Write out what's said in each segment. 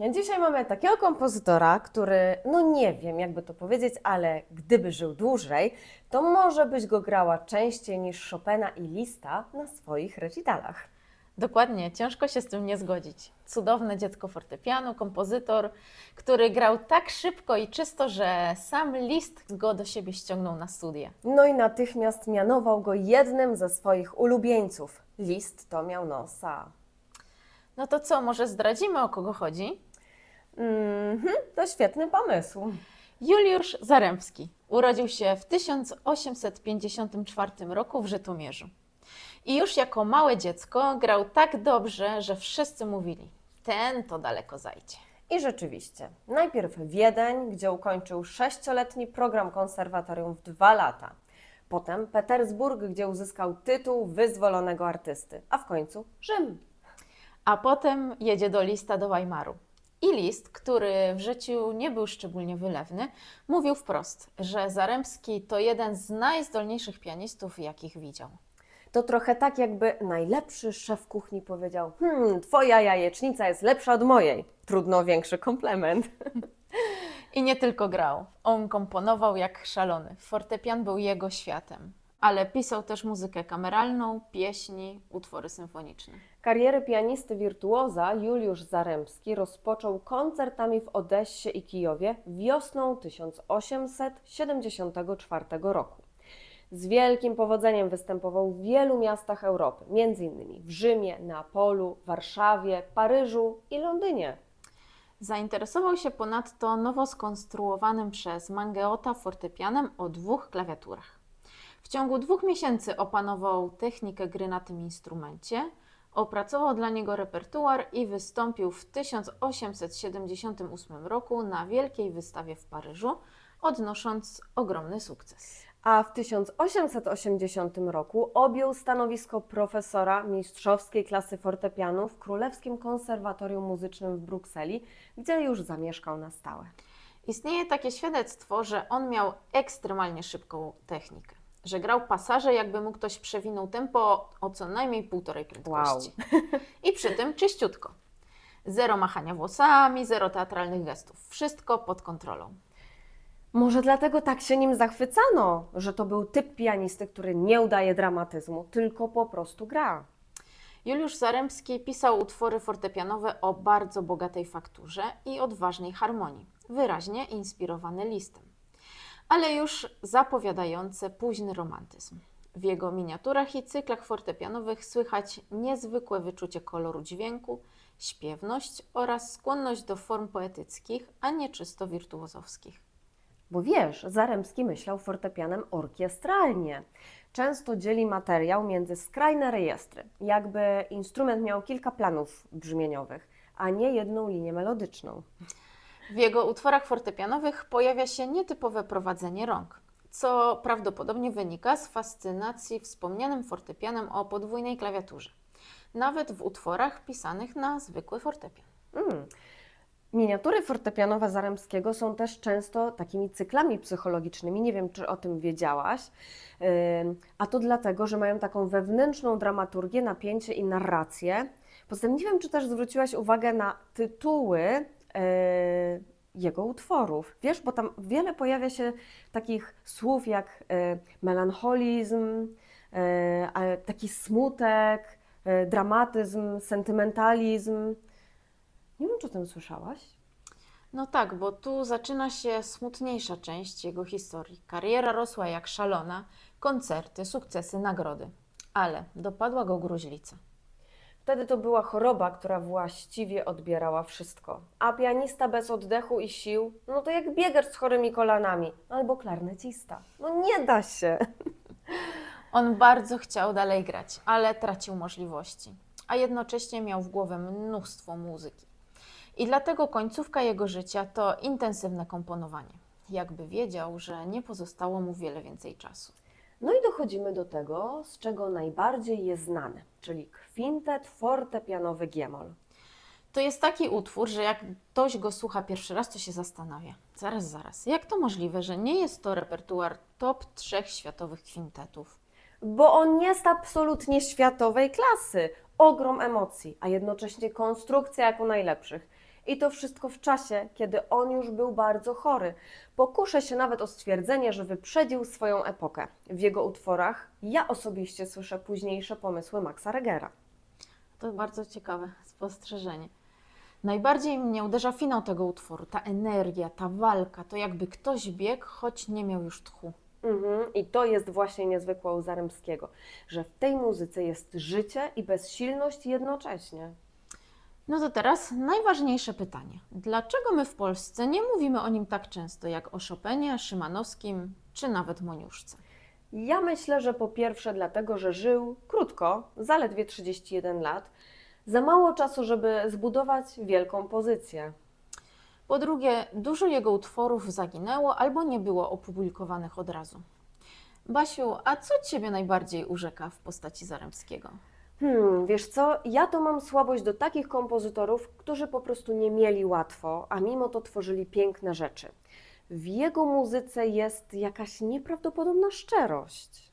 Dzisiaj mamy takiego kompozytora, który, no nie wiem jakby to powiedzieć, ale gdyby żył dłużej, to może byś go grała częściej niż Chopina i Lista na swoich recitalach. Dokładnie, ciężko się z tym nie zgodzić. Cudowne dziecko fortepianu, kompozytor, który grał tak szybko i czysto, że sam Liszt go do siebie ściągnął na studia. No i natychmiast mianował go jednym ze swoich ulubieńców. Liszt to miał nosa. No to co, może zdradzimy, o kogo chodzi? To świetny pomysł. Juliusz Zarembski urodził się w 1854 roku w Żytomierzu. I już jako małe dziecko grał tak dobrze, że wszyscy mówili, ten to daleko zajdzie. I rzeczywiście, najpierw Wiedeń, gdzie ukończył 6-letni program konserwatorium w 2 lata. Potem Petersburg, gdzie uzyskał tytuł wyzwolonego artysty, a w końcu Rzym. A potem jedzie do Lista do Weimaru. I Liszt, który w życiu nie był szczególnie wylewny, mówił wprost, że Zarembski to jeden z najzdolniejszych pianistów, jakich widział. To trochę tak, jakby najlepszy szef kuchni powiedział: twoja jajecznica jest lepsza od mojej. Trudno o większy komplement. I nie tylko grał, on komponował jak szalony. Fortepian był jego światem, ale pisał też muzykę kameralną, pieśni, utwory symfoniczne. Karierę pianisty wirtuoza Juliusz Zarembski rozpoczął koncertami w Odessie i Kijowie wiosną 1874 roku. Z wielkim powodzeniem występował w wielu miastach Europy, m.in. w Rzymie, Neapolu, Warszawie, Paryżu i Londynie. Zainteresował się ponadto nowo skonstruowanym przez Mangeota fortepianem o 2 klawiaturach. W ciągu 2 miesięcy opanował technikę gry na tym instrumencie, opracował dla niego repertuar i wystąpił w 1878 roku na wielkiej wystawie w Paryżu, odnosząc ogromny sukces. A w 1880 roku objął stanowisko profesora mistrzowskiej klasy fortepianu w Królewskim Konserwatorium Muzycznym w Brukseli, gdzie już zamieszkał na stałe. Istnieje takie świadectwo, że on miał ekstremalnie szybką technikę, że grał pasaże, jakby mu ktoś przewinął tempo o co najmniej 1,5 prędkości. I przy tym czyściutko. Zero machania włosami, zero teatralnych gestów. Wszystko pod kontrolą. Może dlatego tak się nim zachwycano, że to był typ pianisty, który nie udaje dramatyzmu, tylko po prostu gra. Juliusz Zarembski pisał utwory fortepianowe o bardzo bogatej fakturze i odważnej harmonii, wyraźnie inspirowany Lisztem, ale już zapowiadające późny romantyzm. W jego miniaturach i cyklach fortepianowych słychać niezwykłe wyczucie koloru dźwięku, śpiewność oraz skłonność do form poetyckich, a nie czysto wirtuozowskich. Bo wiesz, Zarembski myślał fortepianem orkiestralnie. Często dzieli materiał między skrajne rejestry, jakby instrument miał kilka planów brzmieniowych, a nie jedną linię melodyczną. W jego utworach fortepianowych pojawia się nietypowe prowadzenie rąk, co prawdopodobnie wynika z fascynacji wspomnianym fortepianem o podwójnej klawiaturze, nawet w utworach pisanych na zwykły fortepian. Miniatury fortepianowe Zarembskiego są też często takimi cyklami psychologicznymi, nie wiem czy o tym wiedziałaś, a to dlatego, że mają taką wewnętrzną dramaturgię, napięcie i narrację. Poza tym nie wiem, czy też zwróciłaś uwagę na tytuły jego utworów. Wiesz, bo tam wiele pojawia się takich słów jak melancholizm, taki smutek, dramatyzm, sentymentalizm. Nie wiem, czy o tym słyszałaś? No tak, bo tu zaczyna się smutniejsza część jego historii. Kariera rosła jak szalona, koncerty, sukcesy, nagrody. Ale dopadła go gruźlica. Wtedy to była choroba, która właściwie odbierała wszystko. A pianista bez oddechu i sił, no to jak biegacz z chorymi kolanami, albo klarnecista. No nie da się. On bardzo chciał dalej grać, ale tracił możliwości, a jednocześnie miał w głowie mnóstwo muzyki. I dlatego końcówka jego życia to intensywne komponowanie. Jakby wiedział, że nie pozostało mu wiele więcej czasu. No i dochodzimy do tego, z czego najbardziej jest znany, czyli kwintet fortepianowy G-moll. To jest taki utwór, że jak ktoś go słucha pierwszy raz, to się zastanawia. Zaraz, jak to możliwe, że nie jest to repertuar top 3 światowych kwintetów? Bo on jest absolutnie światowej klasy, ogrom emocji, a jednocześnie konstrukcja jak u najlepszych. I to wszystko w czasie, kiedy on już był bardzo chory. Pokuszę się nawet o stwierdzenie, że wyprzedził swoją epokę. W jego utworach ja osobiście słyszę późniejsze pomysły Maxa Regera. To bardzo ciekawe spostrzeżenie. Najbardziej mnie uderza finał tego utworu, ta energia, ta walka, to jakby ktoś biegł, choć nie miał już tchu. I to jest właśnie niezwykłe u Zaremskiego, że w tej muzyce jest życie i bezsilność jednocześnie. No to teraz najważniejsze pytanie. Dlaczego my w Polsce nie mówimy o nim tak często jak o Chopinie, Szymanowskim czy nawet Moniuszce? Ja myślę, że po pierwsze dlatego, że żył krótko, zaledwie 31 lat, za mało czasu, żeby zbudować wielką pozycję. Po drugie, dużo jego utworów zaginęło albo nie było opublikowanych od razu. Basiu, a co Ciebie najbardziej urzeka w postaci Zaremskiego? Wiesz co, ja to mam słabość do takich kompozytorów, którzy po prostu nie mieli łatwo, a mimo to tworzyli piękne rzeczy. W jego muzyce jest jakaś nieprawdopodobna szczerość.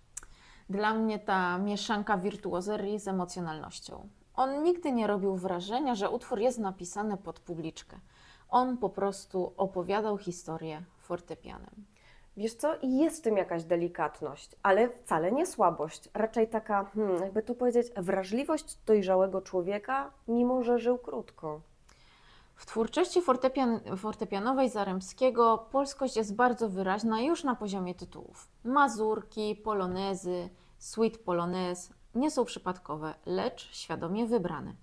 Dla mnie ta mieszanka wirtuozerii z emocjonalnością. On nigdy nie robił wrażenia, że utwór jest napisany pod publiczkę. On po prostu opowiadał historię fortepianem. Wiesz co, jest w tym jakaś delikatność, ale wcale nie słabość. Raczej taka, jakby to powiedzieć, wrażliwość dojrzałego człowieka, mimo że żył krótko. W twórczości fortepianowej Zaremskiego polskość jest bardzo wyraźna już na poziomie tytułów. Mazurki, polonezy, suite polonez nie są przypadkowe, lecz świadomie wybrane.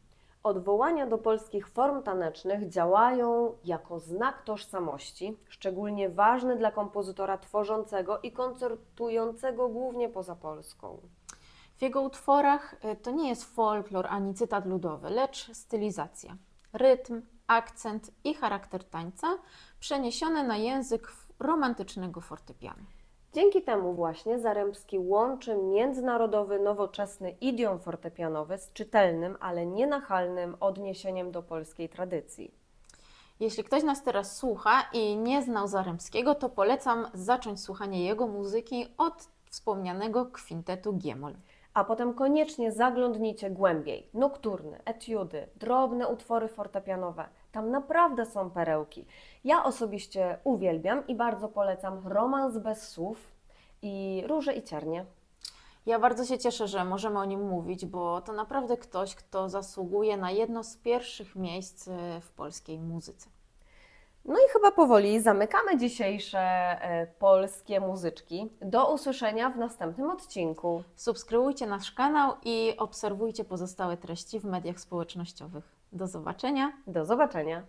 Odwołania do polskich form tanecznych działają jako znak tożsamości, szczególnie ważny dla kompozytora tworzącego i koncertującego głównie poza Polską. W jego utworach to nie jest folklor ani cytat ludowy, lecz stylizacja. Rytm, akcent i charakter tańca przeniesione na język romantycznego fortepianu. Dzięki temu właśnie Zaremski łączy międzynarodowy, nowoczesny idiom fortepianowy z czytelnym, ale nienachalnym odniesieniem do polskiej tradycji. Jeśli ktoś nas teraz słucha i nie znał Zaremskiego, to polecam zacząć słuchanie jego muzyki od wspomnianego kwintetu G-moll. A potem koniecznie zaglądnijcie głębiej. Nokturny, etiudy, drobne utwory fortepianowe. Tam naprawdę są perełki. Ja osobiście uwielbiam i bardzo polecam Romans bez słów i Róże i ciernie. Ja bardzo się cieszę, że możemy o nim mówić, bo to naprawdę ktoś, kto zasługuje na jedno z pierwszych miejsc w polskiej muzyce. No i chyba powoli zamykamy dzisiejsze polskie muzyczki. Do usłyszenia w następnym odcinku. Subskrybujcie nasz kanał i obserwujcie pozostałe treści w mediach społecznościowych. Do zobaczenia! Do zobaczenia.